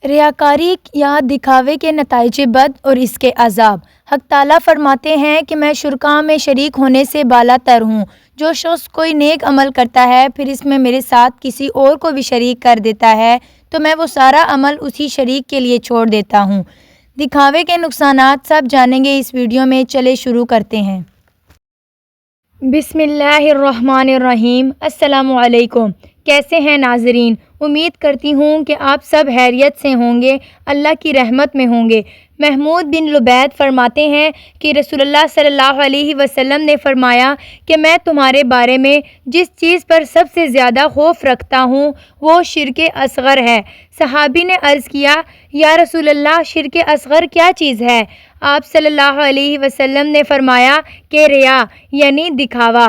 ریاکاری یا دکھاوے کے نتائج بد اور اس کے عذاب۔ حق تعالیٰ فرماتے ہیں کہ میں شرکاء میں شریک ہونے سے بالا تر ہوں۔ جو شخص کوئی نیک عمل کرتا ہے پھر اس میں میرے ساتھ کسی اور کو بھی شریک کر دیتا ہے تو میں وہ سارا عمل اسی شریک کے لیے چھوڑ دیتا ہوں۔ دکھاوے کے نقصانات سب جانیں گے اس ویڈیو میں، چلے شروع کرتے ہیں۔ بسم اللہ الرحمن الرحیم۔ السلام علیکم، کیسے ہیں ناظرین؟ امید کرتی ہوں کہ آپ سب خیریت سے ہوں گے، اللہ کی رحمت میں ہوں گے۔ محمود بن لبید فرماتے ہیں کہ رسول اللہ صلی اللہ علیہ وسلم نے فرمایا کہ میں تمہارے بارے میں جس چیز پر سب سے زیادہ خوف رکھتا ہوں وہ شرک اصغر ہے۔ صحابی نے عرض کیا، یا رسول اللہ، شرک اصغر کیا چیز ہے؟ آپ صلی اللہ علیہ وسلم نے فرمایا کہ ریا یعنی دکھاوا۔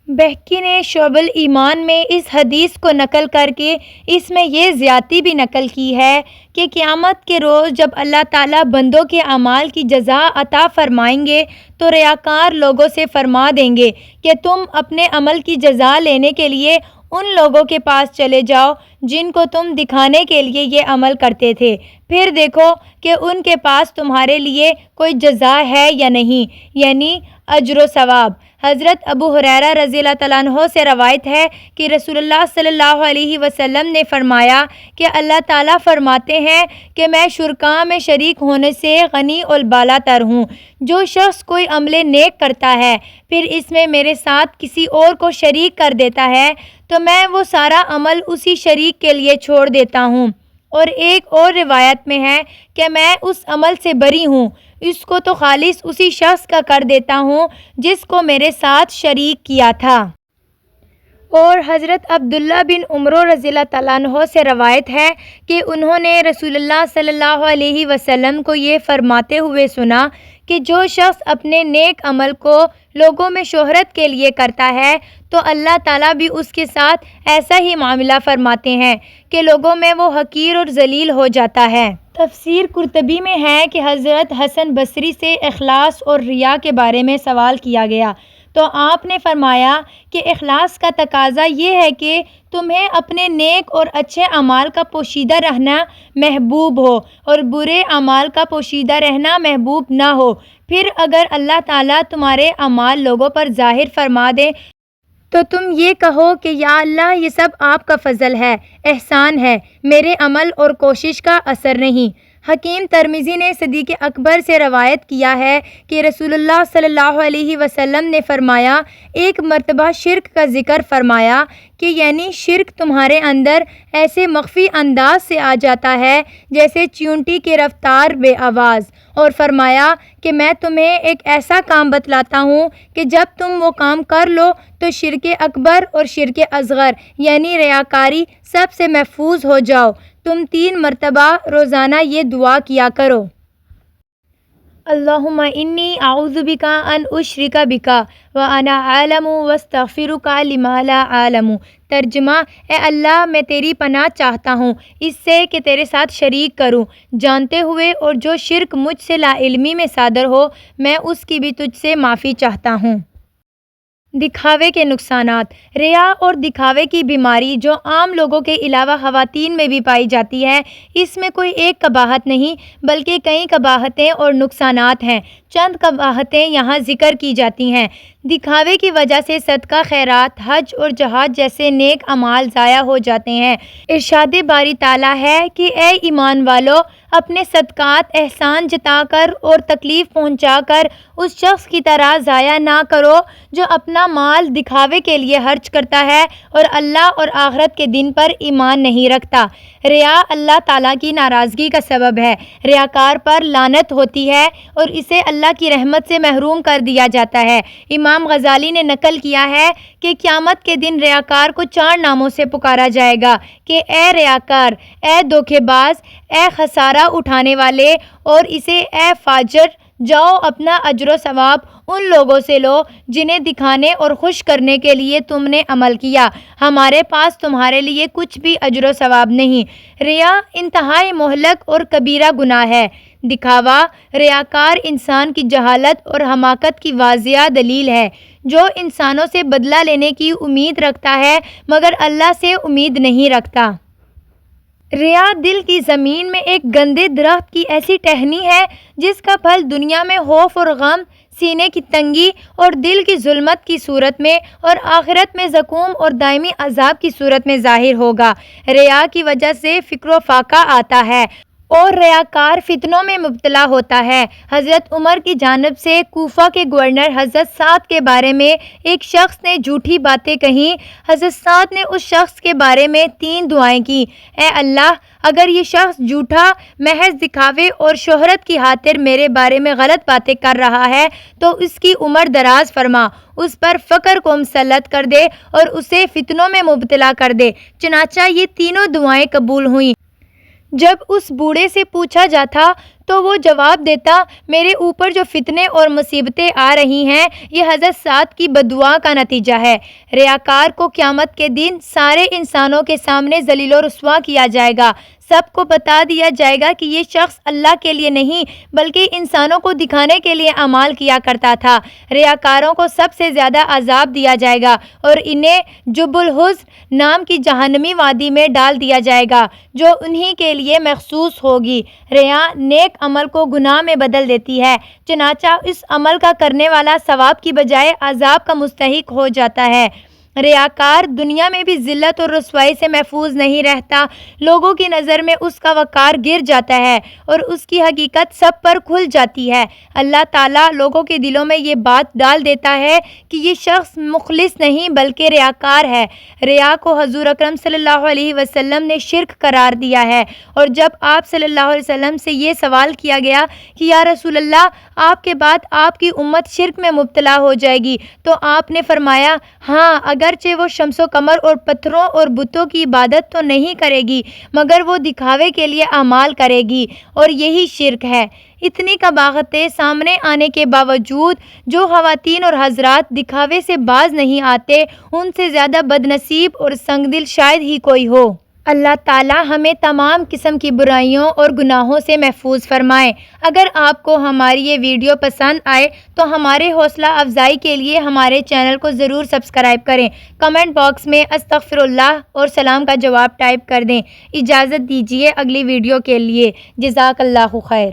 بہقی نے شعب الایمان میں اس حدیث کو نقل کر کے اس میں یہ زیادتی بھی نقل کی ہے کہ قیامت کے روز جب اللہ تعالیٰ بندوں کے اعمال کی جزا عطا فرمائیں گے تو ریاکار لوگوں سے فرما دیں گے کہ تم اپنے عمل کی جزا لینے کے لیے ان لوگوں کے پاس چلے جاؤ جن کو تم دکھانے کے لیے یہ عمل کرتے تھے، پھر دیکھو کہ ان کے پاس تمہارے لیے کوئی جزا ہے یا نہیں، یعنی اجر و ثواب۔ حضرت ابو ہریرہ رضی اللہ تعالیٰ عنہ سے روایت ہے کہ رسول اللہ صلی اللہ علیہ وسلم نے فرمایا کہ اللہ تعالیٰ فرماتے ہیں کہ میں شرکاء میں شریک ہونے سے غنی البالا تر ہوں۔ جو شخص کوئی عمل نیک کرتا ہے پھر اس میں میرے ساتھ کسی اور کو شریک کر دیتا ہے تو میں وہ سارا عمل اسی شریک کے لیے چھوڑ دیتا ہوں۔ اور ایک اور روایت میں ہے کہ میں اس عمل سے بری ہوں، اس کو تو خالص اسی شخص کا کر دیتا ہوں جس کو میرے ساتھ شریک کیا تھا۔ اور حضرت عبداللہ بن عمر رضی اللہ تعالیٰ عنہ سے روایت ہے کہ انہوں نے رسول اللہ صلی اللہ علیہ وسلم کو یہ فرماتے ہوئے سنا کہ جو شخص اپنے نیک عمل کو لوگوں میں شہرت کے لیے کرتا ہے تو اللہ تعالیٰ بھی اس کے ساتھ ایسا ہی معاملہ فرماتے ہیں کہ لوگوں میں وہ حقیر اور ذلیل ہو جاتا ہے۔ تفسیر قرطبی میں ہے کہ حضرت حسن بصری سے اخلاص اور ریا کے بارے میں سوال کیا گیا تو آپ نے فرمایا کہ اخلاص کا تقاضا یہ ہے کہ تمہیں اپنے نیک اور اچھے اعمال کا پوشیدہ رہنا محبوب ہو اور برے اعمال کا پوشیدہ رہنا محبوب نہ ہو۔ پھر اگر اللہ تعالیٰ تمہارے اعمال لوگوں پر ظاہر فرما دے تو تم یہ کہو کہ یا اللہ، یہ سب آپ کا فضل ہے، احسان ہے، میرے عمل اور کوشش کا اثر نہیں۔ حکیم ترمذی نے صدیق اکبر سے روایت کیا ہے کہ رسول اللہ صلی اللہ علیہ وسلم نے فرمایا، ایک مرتبہ شرک کا ذکر فرمایا کہ یعنی شرک تمہارے اندر ایسے مخفی انداز سے آ جاتا ہے جیسے چیونٹی کی رفتار بے آواز، اور فرمایا کہ میں تمہیں ایک ایسا کام بتلاتا ہوں کہ جب تم وہ کام کر لو تو شرک اکبر اور شرک اصغر یعنی ریاکاری سب سے محفوظ ہو جاؤ۔ تم 3 مرتبہ روزانہ یہ دعا کیا کرو، اللہم انی اعوذ بک ان اشرک بک وانا اعلم واستغفرک لما لا اعلم۔ ترجمہ، اے اللہ، میں تیری پناہ چاہتا ہوں اس سے کہ تیرے ساتھ شریک کروں جانتے ہوئے، اور جو شرک مجھ سے لا علمی میں صادر ہو میں اس کی بھی تجھ سے معافی چاہتا ہوں۔ دکھاوے کے نقصانات۔ ریا اور دکھاوے کی بیماری جو عام لوگوں کے علاوہ خواتین میں بھی پائی جاتی ہے، اس میں کوئی ایک قباحت نہیں بلکہ کئی قباحتیں اور نقصانات ہیں۔ چند قباحتیں یہاں ذکر کی جاتی ہیں۔ دکھاوے کی وجہ سے صدقہ خیرات، حج اور جہاد جیسے نیک اعمال ضائع ہو جاتے ہیں۔ ارشاد باری تعالیٰ ہے کہ اے ایمان والو، اپنے صدقات احسان جتا کر اور تکلیف پہنچا کر اس شخص کی طرح ضائع نہ کرو جو اپنا مال دکھاوے کے لیے خرچ کرتا ہے اور اللہ اور آخرت کے دن پر ایمان نہیں رکھتا۔ ریا اللہ تعالیٰ کی ناراضگی کا سبب ہے۔ ریاکار پر لعنت ہوتی ہے اور اسے اللہ کی رحمت سے محروم کر دیا جاتا ہے۔ امام غزالی نے نقل کیا ہے کہ قیامت کے دن ریاکار کو 4 ناموں سے پکارا جائے گا کہ اے ریاکار، اے دھوکے باز، اے خسارہ اٹھانے والے، اور اسے اے فاجر، جاؤ اپنا اجر و ثواب ان لوگوں سے لو جنہیں دکھانے اور خوش کرنے کے لیے تم نے عمل کیا، ہمارے پاس تمہارے لیے کچھ بھی اجر و ثواب نہیں۔ ریا انتہائی مہلک اور کبیرہ گناہ ہے۔ دکھاوا ریاکار انسان کی جہالت اور حماقت کی واضح دلیل ہے، جو انسانوں سے بدلہ لینے کی امید رکھتا ہے مگر اللہ سے امید نہیں رکھتا۔ ریا دل کی زمین میں ایک گندے درخت کی ایسی ٹہنی ہے جس کا پھل دنیا میں خوف اور غم، سینے کی تنگی اور دل کی ظلمت کی صورت میں اور آخرت میں زکوم اور دائمی عذاب کی صورت میں ظاہر ہوگا۔ ریا کی وجہ سے فکر و فاقہ آتا ہے اور ریاکار فتنوں میں مبتلا ہوتا ہے۔ حضرت عمر کی جانب سے کوفہ کے گورنر حضرت سعد کے بارے میں ایک شخص نے جھوٹی باتیں کہیں۔ حضرت سعد نے اس شخص کے بارے میں 3 دعائیں کی: اے اللہ، اگر یہ شخص جھوٹا، محض دکھاوے اور شہرت کی خاطر میرے بارے میں غلط باتیں کر رہا ہے تو اس کی عمر دراز فرما، اس پر فقر کو مسلط کر دے اور اسے فتنوں میں مبتلا کر دے۔ چنانچہ یہ تینوں دعائیں قبول ہوئیں۔ جب اس بوڑھے سے پوچھا جاتا تو وہ جواب دیتا، میرے اوپر جو فتنے اور مصیبتیں آ رہی ہیں یہ حضرت سعد کی بددعا کا نتیجہ ہے۔ ریاکار کو قیامت کے دن سارے انسانوں کے سامنے ذلیل و رسوا کیا جائے گا۔ سب کو بتا دیا جائے گا کہ یہ شخص اللہ کے لیے نہیں بلکہ انسانوں کو دکھانے کے لیے اعمال کیا کرتا تھا۔ ریاکاروں کو سب سے زیادہ عذاب دیا جائے گا اور انہیں جب الحزن نام کی جہنمی وادی میں ڈال دیا جائے گا جو انہی کے لیے مخصوص ہوگی۔ ریا نیک عمل کو گناہ میں بدل دیتی ہے، چنانچہ اس عمل کا کرنے والا ثواب کی بجائے عذاب کا مستحق ہو جاتا ہے۔ ریاکار دنیا میں بھی ذلت اور رسوائی سے محفوظ نہیں رہتا، لوگوں کی نظر میں اس کا وقار گر جاتا ہے اور اس کی حقیقت سب پر کھل جاتی ہے۔ اللہ تعالیٰ لوگوں کے دلوں میں یہ بات ڈال دیتا ہے کہ یہ شخص مخلص نہیں بلکہ ریاکار ہے۔ ریا کو حضور اکرم صلی اللہ علیہ وسلم نے شرک قرار دیا ہے، اور جب آپ صلی اللہ علیہ وسلم سے یہ سوال کیا گیا کہ یا رسول اللہ، آپ کے بعد آپ کی امت شرک میں مبتلا ہو جائے گی، تو آپ نے فرمایا، ہاں، اگرچہ وہ شمس و قمر اور پتھروں اور بتوں کی عبادت تو نہیں کرے گی مگر وہ دکھاوے کے لیے اعمال کرے گی، اور یہی شرک ہے۔ اتنی قباحتیں سامنے آنے کے باوجود جو خواتین اور حضرات دکھاوے سے باز نہیں آتے، ان سے زیادہ بد نصیب اور سنگ دل شاید ہی کوئی ہو۔ اللہ تعالیٰ ہمیں تمام قسم کی برائیوں اور گناہوں سے محفوظ فرمائے۔ اگر آپ کو ہماری یہ ویڈیو پسند آئے تو ہمارے حوصلہ افزائی کے لیے ہمارے چینل کو ضرور سبسکرائب کریں۔ کمنٹ باکس میں استغفر اللہ اور سلام کا جواب ٹائپ کر دیں۔ اجازت دیجیے اگلی ویڈیو کے لیے۔ جزاک اللہ خیر۔